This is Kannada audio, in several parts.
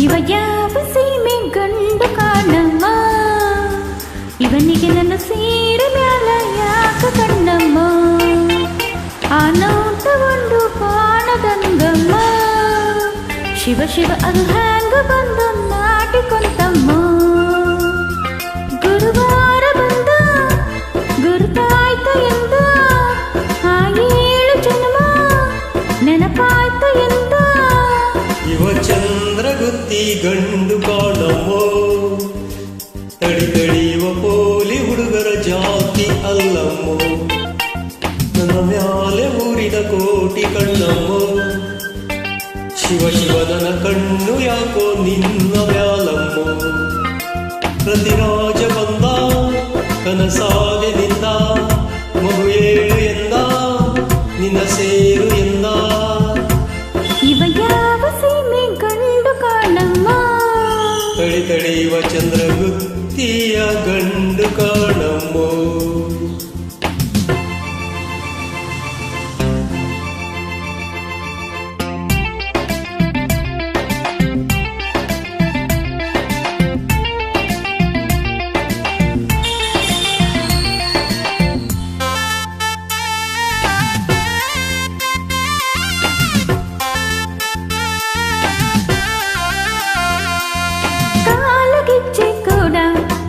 ಇವ ಯಾವ ಸೀಮೆ ಗಂಡು ಕಾಣಮ್ಮ, ಇವನಿಗೆ ನನ್ನ ಸೀರೆ ಮ್ಯಾಲ ಯಾಕ ಕಣ್ಣಮ್ಮ, ಆ ನೋಟ ಒಂದು ಬಾಣದಂಗಮ್ಮ, ಶಿವ ಶಿವ ಅದು ಹ್ಯಾಂಗ ಬಂದು ನಾಟಿಕೊಂತಮ್ಮ. ಗುರುವಾರ ಬಂದ ಗುರುತಾಯ್ತ ಎಂದ, ಆ 7 ಜನ್ಮ ನೆನಪಾಯ್ತ ಎಂದ. ಇವ ಚಂದ್ರಗುತ್ತಿ ಗಂಡು ಕಾಣಮ್ಮೋ, ತಡಿ ತಡಿಯುವ ಪೋಲಿ ಹುಡುಗರ ಜಾತಿ ಅಲ್ಲಮ್ಮೋ, ನನ್ನ ಮ್ಯಾಲೆ ಊರಿನ ಕೋಟಿ ಕಣ್ಣಮ್ಮೋ, ಶಿವ ಶಿವ ನನ್ನ ಕಣ್ಣು ಯಾಕೋ ನಿನ್ನ ಮ್ಯಾಲಮ್ಮೋ. ಪ್ರತಿರಾಜ ಬಂದ ಕನಸಾಗೆ ನಿಂದ, ಮಗು 7 ಎಂದ ನಿನ್ನ ಸೇರು ಎಂದ. ಇವ ಯಾವ ಸೀಮೆ ಗಂಡು ಕಾಣಮ್ಮ, ತಡಿ ತಡಿಯುವ ಚಂದ್ರಗುತ್ತಿಯ ಗಂಡು ಕಾಣಮ್ಮೋ.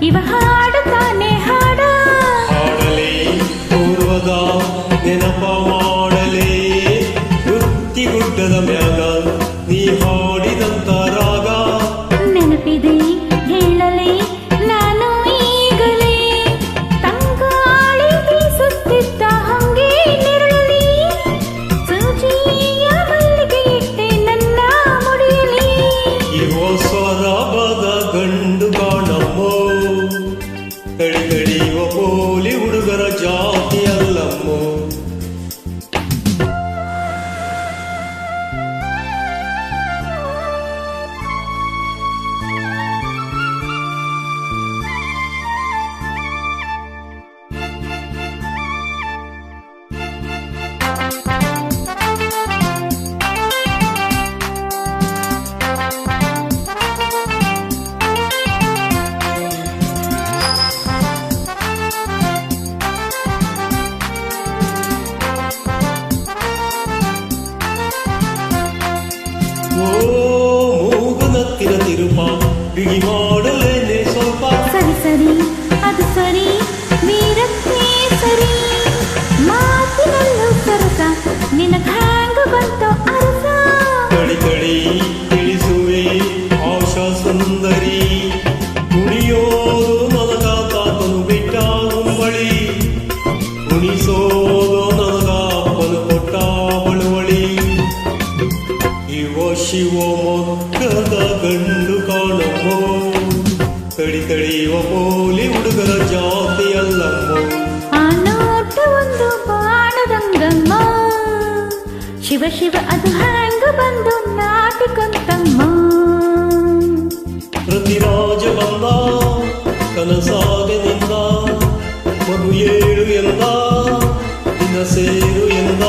ಇವ ಹಾಡುತ್ತಾನೆ ಹಾಡ, ಹಾಡಲೇ ಪೂರ್ವದ ನೆನಪ ಮಾಡಲೇ, ವೃತ್ತಿ ಗುಡ್ಡದ ಮ್ಯಾಗ ನೀ ಹಾಡಿದಂತ ರಾಗ ನೆನಪಿದೆ ಹೇಳಲೇ ನಾನು ಈಗಲೇ, ತಂಗಾಳಿ ಬೀಸುತ್ತಿದ್ದ ಹಂಗೆ ನೆರಳಲಿ, ಸೂಜಿಯ ಮಲ್ಲಿಗೆ ಇಟ್ಟೆ ನನ್ನ ಮುಡಿಯಲಿ. ಇವ ಸ್ವರಬದ ಗಂಡು ಕಾಣಮ್ಮೋ, ತಡಿ ತಡಿಯುವ ಪೋಲಿ ಹುಡುಗರ ಜಾತಿ ಅಲ್ಲಮ್ಮೋ. ಮೂಗನತ್ತಿನ ತಿರುಪ ಬಿಗಿ ಮಾಡಲೇನೆ ಸ್ವಲ್ಪ, ಸರಿ ಸರಿ ಅದು ಸರಿ, ವೀರತ್ತೆ ಸರಿ, ಮಾತಿನಲ್ಲೂ ಸರಸ ನಿನಗ ಹ್ಯಾಂಗ ಬಂತೋ ಅರಸ. ಕಡಿ ಕಡಿ ತಿಳಿಸುವೆ ಆಶಾ ಸುಂದರಿ, ಕುಣಿಯೋದು ನನಗ ತಾತನು ಬಿಟ್ಟ ಗುಂಬಳಿ, ಕುಣಿಸೋದು ನನಗ ಅಪ್ಪನು ಕೊಟ್ಟ ಬಳುವಳಿ. ಇವ ಶಿವಮೊಗ್ಗದ ಗಂಡು ಕಾಣಮ್ಮೋ, ತಡಿ ತಡಿಯುವ ಪೋಲಿ ಹುಡುಗರ ಜಾತಿ ಅಲ್ಲಮ್ಮೋ. ಆ ನೋಟ ಒಂದು ಬಾಣದಂಗಮ್ಮ, ಶಿವ ಶಿವ ಅದು ಹ್ಯಾಂಗ ಬಂದು ನಾಟಿಕೊಂತಮ್ಮ. ಪ್ರತಿರಾಜ ಬಂದ ಕನಸಾಗೆ ನಿಂದ, ಮಗು 7 ಎಂದ ನಿನ್ನ ಸೇರು ಎಂದ.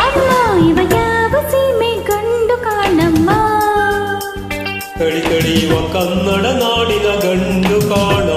ಅಮ್ಮ ಇವ ಯಾವ ಸೀಮೆ ಗಂಡು ಕಾಣಮ್ಮ, ತಡಿ ತಡಿಯುವ ಕನ್ನಡ ನಾಡಿನ ಗಂಡು ಕಾಣ